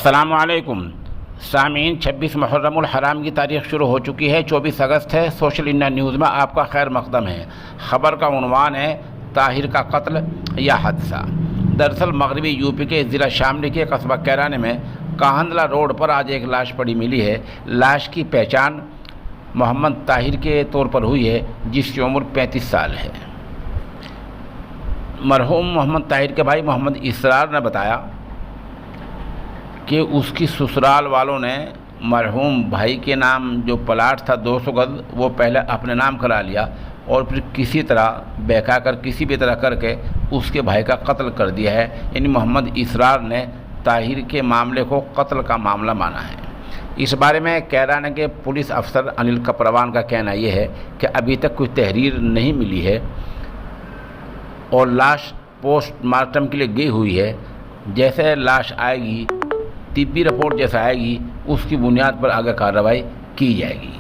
अस्सलामुअलैकुम सामीन, 26 मुहर्रमुल हराम की तारीख शुरू हो चुकी है। 24 अगस्त है। सोशल इंडिया न्यूज़ में आपका खैर मकदम है। ख़बर का उन्वान है ताहिर का कत्ल या हादसा। दरअसल मगरबी यूपी के ज़िला शामली के कस्बा कैराने में काहंदला रोड पर आज एक लाश पड़ी मिली है। लाश की पहचान मोहम्मद ताहिर के तौर पर हुई है, जिसकी उम्र 35 साल है। मरहूम मोहम्मद ताहिर के भाई मोहम्मद इसरार ने बताया कि उसकी ससुराल वालों ने मरहूम भाई के नाम जो प्लाट था 200 गज, वो पहले अपने नाम करा लिया और फिर किसी तरह बहका कर किसी भी तरह करके उसके भाई का कत्ल कर दिया है। यानी मोहम्मद इसरार ने ताहिर के मामले को कत्ल का मामला माना है। इस बारे में कैराना के पुलिस अफसर अनिल कपरवान का कहना यह है कि अभी तक कोई तहरीर नहीं मिली है और लाश पोस्टमार्टम के लिए गई हुई है। जैसे लाश आएगी, तिब्बी रिपोर्ट जैसा आएगी, उसकी बुनियाद पर आगे कार्रवाई की जाएगी।